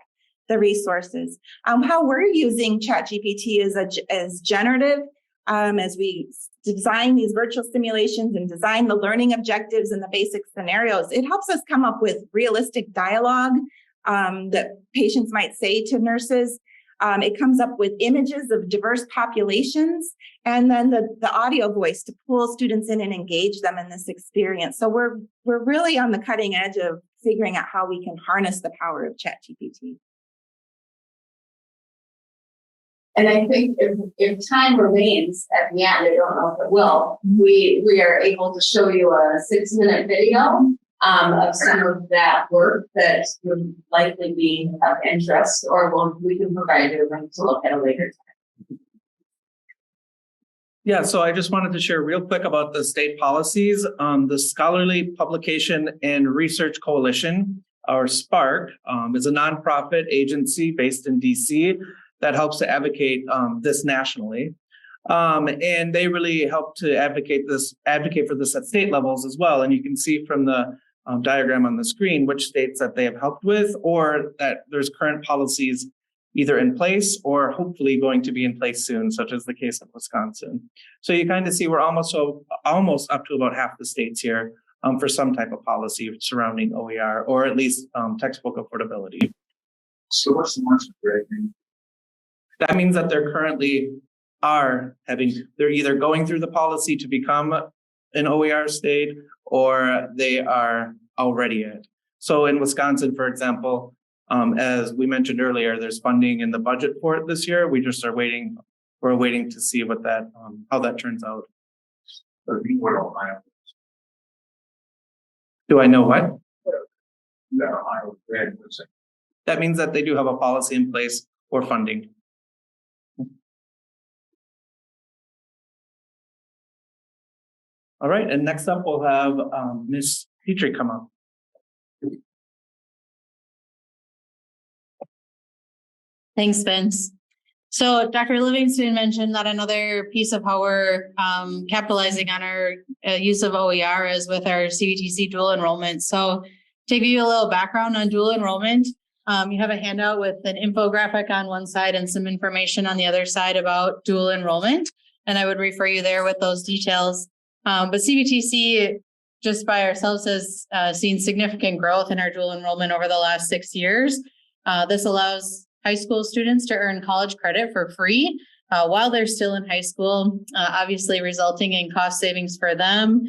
the resources. How we're using ChatGPT is generative. As we design these virtual simulations and design the learning objectives and the basic scenarios, it helps us come up with realistic dialogue that patients might say to nurses. It comes up with images of diverse populations, and then the audio voice to pull students in and engage them in this experience. So we're really on the cutting edge of figuring out how we can harness the power of ChatGPT. And I think if time remains at the end, I don't know if it will, we are able to show you a 6-minute video of some of that work that would likely be of interest, or we can provide you a link to look at a later time. Yeah, so I just wanted to share real quick about the state policies. The Scholarly Publication and Research Coalition, or SPARC, is a nonprofit agency based in DC that helps to advocate this nationally. And they really help to advocate for this at state levels as well. And you can see from the diagram on the screen which states that they have helped with, or that there's current policies either in place or hopefully going to be in place soon, such as the case of Wisconsin. So you kind of see we're almost up to about half the states here for some type of policy surrounding OER, or at least textbook affordability. So what's the most thing? That means that they're either going through the policy to become an OER state, or they are already it. So in Wisconsin, for example, as we mentioned earlier, there's funding in the budget for it this year. We just are waiting. We're waiting to see what that, how that turns out. Do I know what? That means that they do have a policy in place or funding. All right, and next up we'll have Ms. Petrie come up. Thanks, Vince. So Dr. Livingston mentioned that another piece of how we're capitalizing on our use of OER is with our CVTC dual enrollment. So to give you a little background on dual enrollment, you have a handout with an infographic on one side and some information on the other side about dual enrollment. And I would refer you there with those details. But CVTC just by ourselves has seen significant growth in our dual enrollment over the last 6 years. This allows high school students to earn college credit for free while they're still in high school, obviously resulting in cost savings for them,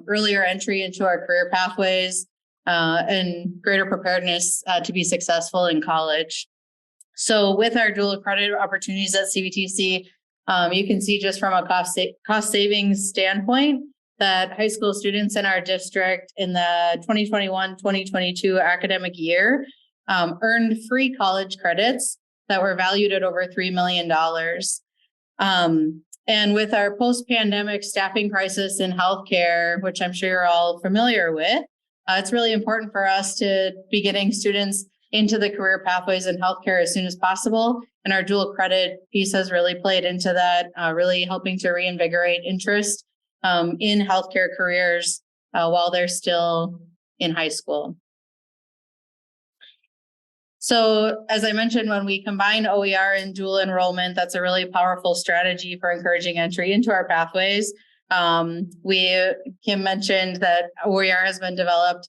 earlier entry into our career pathways, and greater preparedness to be successful in college. So with our dual credit opportunities at CVTC, you can see just from a cost savings standpoint, that high school students in our district in the 2021-2022 academic year earned free college credits that were valued at over $3 million. And with our post-pandemic staffing crisis in healthcare, which I'm sure you're all familiar with, it's really important for us to be getting students into the career pathways in healthcare as soon as possible. And our dual credit piece has really played into that, really helping to reinvigorate interest in healthcare careers while they're still in high school. So as I mentioned, when we combine OER and dual enrollment, that's a really powerful strategy for encouraging entry into our pathways. Kim mentioned that OER has been developed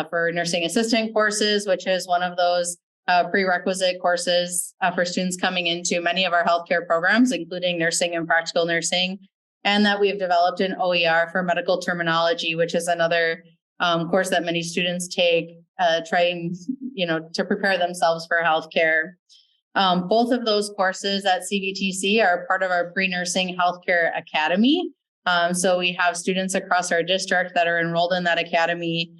for nursing assistant courses, which is one of those prerequisite courses for students coming into many of our healthcare programs, including nursing and practical nursing, and that we've developed an OER for medical terminology, which is another course that many students take, trying, to prepare themselves for healthcare. Both of those courses at CVTC are part of our pre-nursing healthcare academy. So we have students across our district that are enrolled in that academy,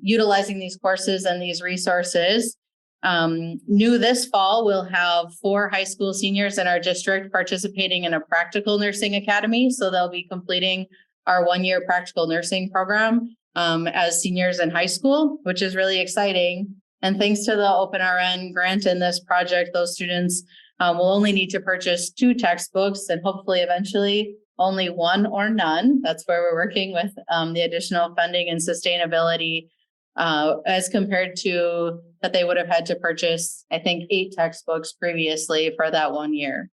utilizing these courses and these resources. New this fall, we'll have 4 high school seniors in our district participating in a practical nursing academy. So they'll be completing our 1-year practical nursing program as seniors in high school, which is really exciting. And thanks to the OpenRN grant in this project, those students will only need to purchase 2 textbooks and hopefully eventually only 1 or none. That's where we're working with the additional funding and sustainability as compared to that they would have had to purchase, I think, 8 textbooks previously for that 1 year.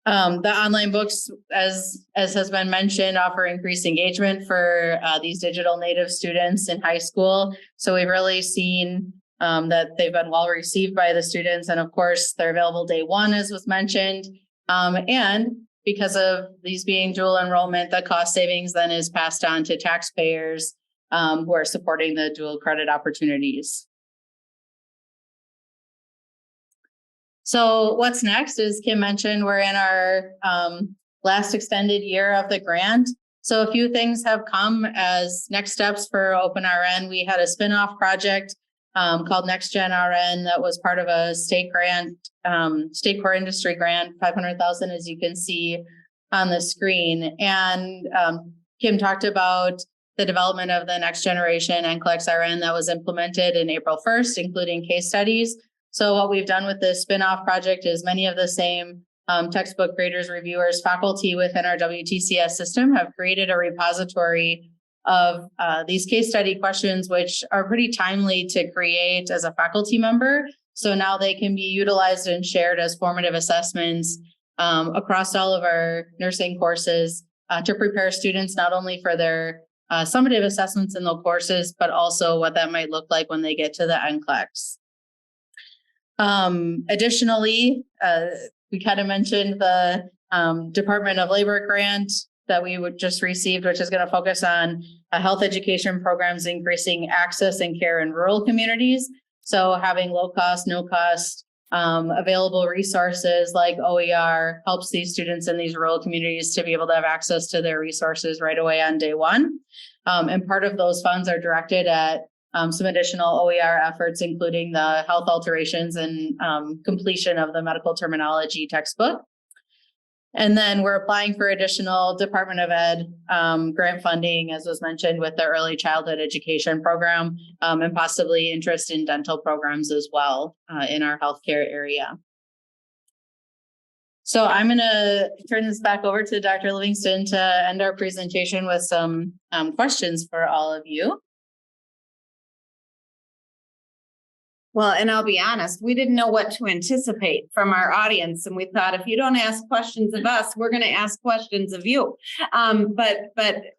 The online books, as has been mentioned, offer increased engagement for these digital native students in high school. So we've really seen that they've been well received by the students. And of course, they're available day 1, as was mentioned. And because of these being dual enrollment, the cost savings then is passed on to taxpayers who are supporting the dual credit opportunities. So what's next, as Kim mentioned, we're in our last extended year of the grant. So a few things have come as next steps for OpenRN. We had a spinoff project called Next Gen RN that was part of a state grant, state core industry grant, $500,000, as you can see on the screen. And Kim talked about the development of the next generation NCLEX RN that was implemented in April 1st, including case studies. So what we've done with this spinoff project is many of the same textbook graders, reviewers, faculty within our WTCS system have created a repository of these case study questions, which are pretty timely to create as a faculty member. So now they can be utilized and shared as formative assessments across all of our nursing courses to prepare students not only for their summative assessments in the courses, but also what that might look like when they get to the NCLEX. Additionally, we kind of mentioned the Department of Labor grant that we would just received, which is going to focus on health education programs, increasing access and care in rural communities. So having low cost, no cost, available resources like OER helps these students in these rural communities to be able to have access to their resources right away on day 1. And part of those funds are directed at some additional OER efforts, including the health alterations and completion of the medical terminology textbook. And then we're applying for additional Department of Ed grant funding, as was mentioned, with the early childhood education program and possibly interest in dental programs as well in our healthcare area. So I'm going to turn this back over to Dr. Livingston to end our presentation with some questions for all of you. Well, and I'll be honest, we didn't know what to anticipate from our audience. And we thought, if you don't ask questions of us, we're going to ask questions of you. But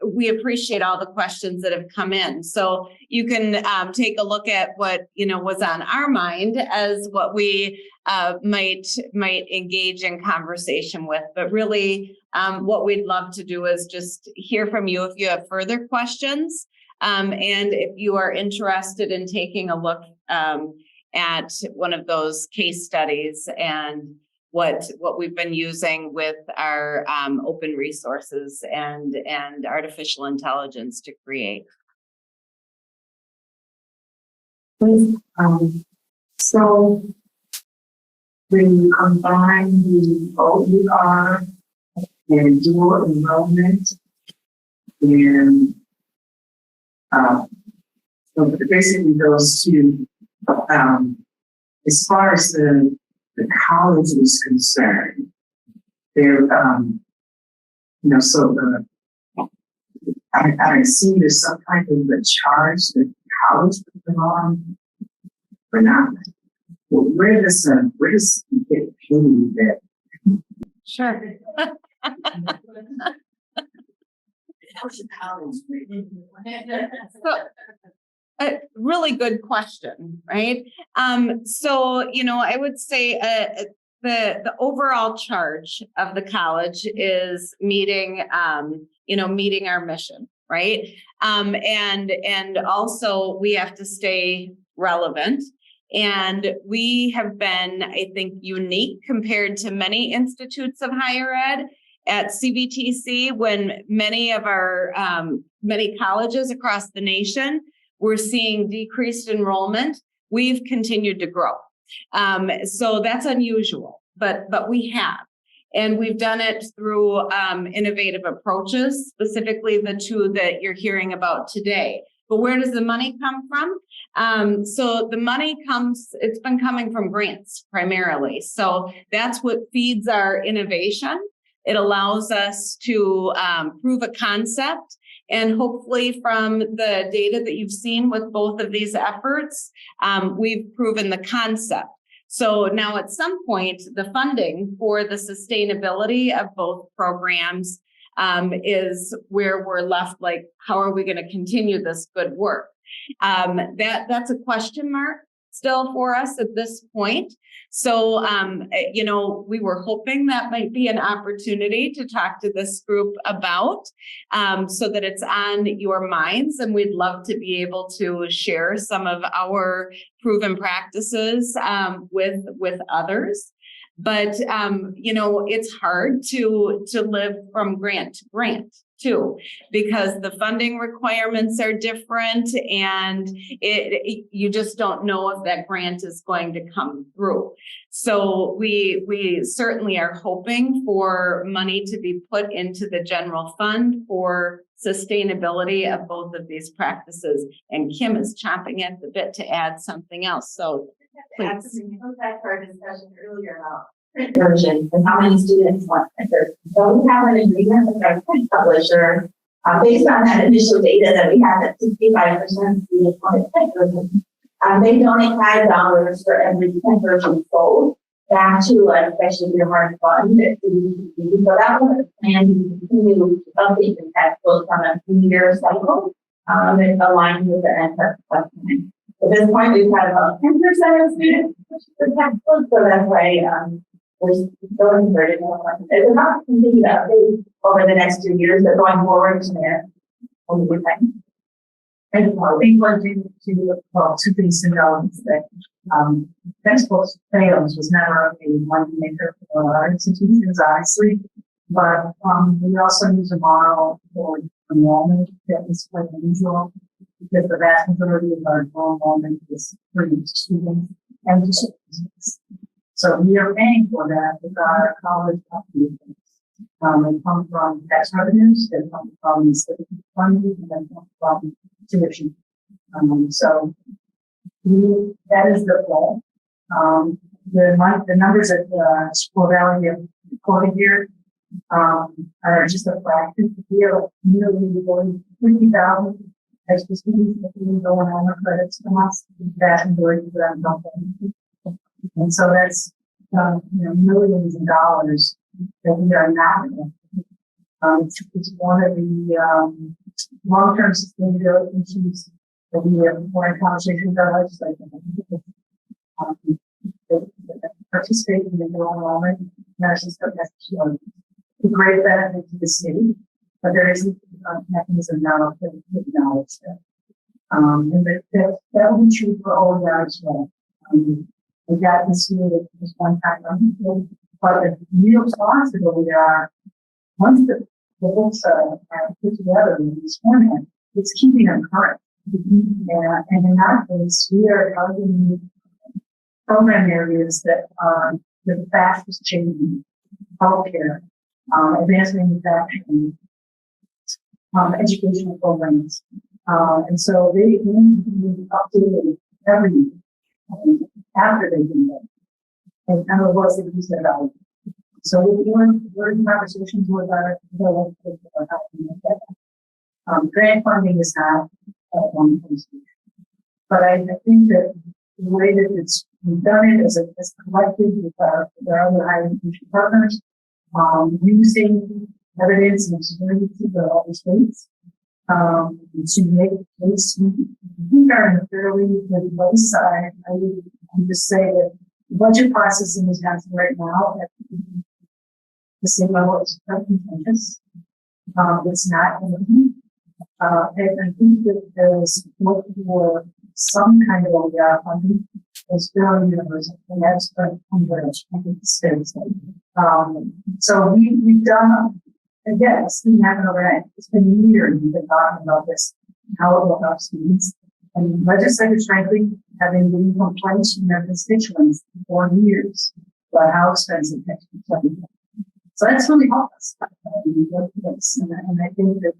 we appreciate all the questions that have come in. So you can take a look at what, was on our mind as what we might engage in conversation with. But really, what we'd love to do is just hear from you if you have further questions. And if you are interested in taking a look at one of those case studies and what we've been using with our open resources and artificial intelligence to create. So when you combine the OER and dual enrollment and so basically those two, as far as the college is concerned, they're so I see there's some kind of a charge that college put them on for not. Well, where does it get paid that? Sure. So, a really good question, right? So, I would say the overall charge of the college is meeting our mission, right? And also we have to stay relevant. And we have been, I think, unique compared to many institutes of higher ed at CVTC when many of our many colleges across the nation were seeing decreased enrollment. We've continued to grow. So that's unusual, but we have. And we've done it through innovative approaches, specifically the two that you're hearing about today. But where does the money come from? So the money it's been coming from grants primarily. So that's what feeds our innovation. It allows us to prove a concept. And hopefully from the data that you've seen with both of these efforts, we've proven the concept. So now at some point, the funding for the sustainability of both programs is where we're left, like, how are we going to continue this good work? That's a question mark still for us at this point. So, we were hoping that might be an opportunity to talk to this group about, so that it's on your minds, and we'd love to be able to share some of our proven practices with others. But, it's hard to live from grant to grant too, because the funding requirements are different and you just don't know if that grant is going to come through. So we certainly are hoping for money to be put into the general fund for sustainability of both of these practices. And Kim is chomping at the bit to add something else. So please. Goes back to our discussion earlier about print version and how many students want printers. So we have an agreement with our print publisher based on that initial data that we had that 65% students wanted print version. They donate $5 for every print version sold back to a special earmarked fund. So that was a plan to continue to update the textbooks on a 3-year cycle and align with the NSF plan. At this point, we've had about 10% of students the textbooks, so that's why we're still converting more. It's not continue to update over the next 2 years, but going forward from there, we'll be fine. I think one thing two things to know is that textbooks sales was never a one maker for our institutions, obviously, but we also use a model for enrollment that is quite unusual because the vast majority of our enrollment is for students and students. So we are paying for that with our college contributions. They come from tax revenues, they come from state funding, and they come from tuition. So that is the goal. The numbers that Chippewa Valley have quoted here are just a fraction. We are nearly going 50,000 extra students that we go on our credits from us. That majority of them don't pay. And so that's millions of dollars that we are not going. It's one of the long-term sustainability issues that we have more in conversation with our legislature. Participating in the enrollment, Madison has a great benefit to the city, but there isn't a mechanism now to acknowledge that. And that will be true for all of that as well. We got this year that was one time But the real costs of OER, once the books are put together in this format, it's keeping them current. And in that case, we are targeting program areas that are the fastest changing: healthcare, advanced manufacturing, educational programs. And so they need to be updated every year after they do that. And kind of what they use their value. So we're in conversations with our grant funding is not one place. But I think that the way that we've done it as collective with our other higher education partners, using evidence and experience of other states, to make the case, we are in a fairly good place. I would just say that the budget process in Wisconsin right now at the same level is quite contentious. It's not easy. And I think that there is support for some kind of OER funding is fairly universal, and that's converged. I think it's fair to say. So we've done, again, it's been happening overnight. It's been years we've been talking about this, how it will help students. And legislators, frankly, have been getting complaints from their constituents for years about how expensive textbooks are. So that's really helped us. And I think that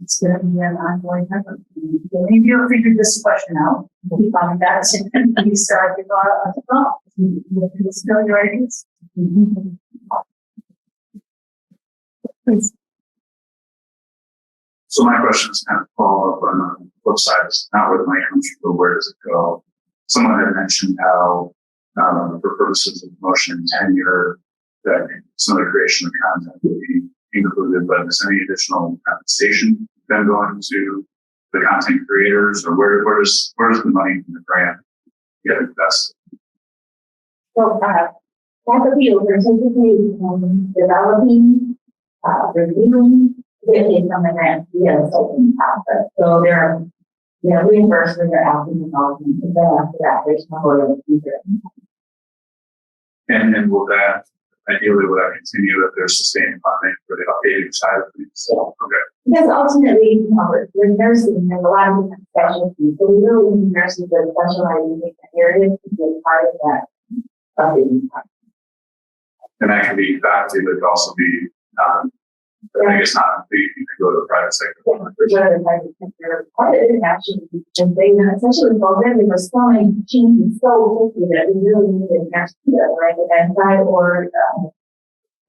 it's going to be an ongoing effort. Maybe you don't figure this question out. We'll be on Madison and we start to go out the top. It's still your ideas. Please. So my question is kind of follow up on the flip side. It's not where the money comes from, but where does it go? Someone had mentioned how, for purposes of promotion and tenure, that some of the creation of content will be included, but is any additional compensation then going to the content creators, or where does the money from the grant get invested? So, that would be over typically developing, reviewing, getting from the grant via the open process. So there are, reimbursement or outcome development, and then after that, there's no other future. And will that, ideally, will that continue if there's sustained funding for the updating side of things? So, okay. Because ultimately, with nursing, there's a lot of different specialties. So we really need nurses that specialize in different areas to be a part of that updating process. And that can be faculty, but it could also be, I guess not, you can go to the private sector. Part of it actually, and they essentially already were slowing changes so quickly that we really needed an extra, right, with that side or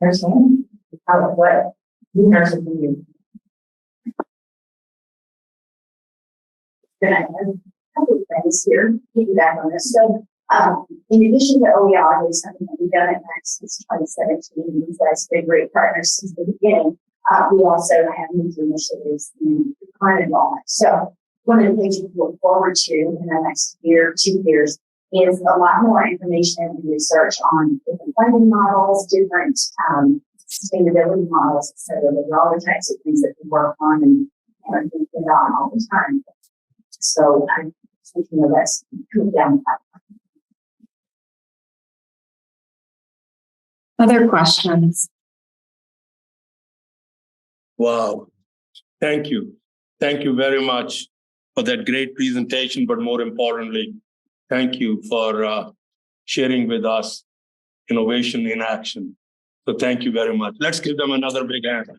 nursing, what new nurses we use. Then I have a couple of things here, piggyback on this. So, in addition to OER, there's something that we've done at Max since 2017. These guys have been great partners since the beginning. We also have new initiatives in current enrollment. So one of the things we look forward to in the next year, 2 years, is a lot more information and research on different funding models, different sustainability models, etc. There are all the types of things that we work on and are thinking about all the time. So I'm thinking of this down the pipeline. Other questions? Wow. Thank you. Thank you very much for that great presentation, but more importantly, thank you for sharing with us innovation in action. So thank you very much. Let's give them another big hand.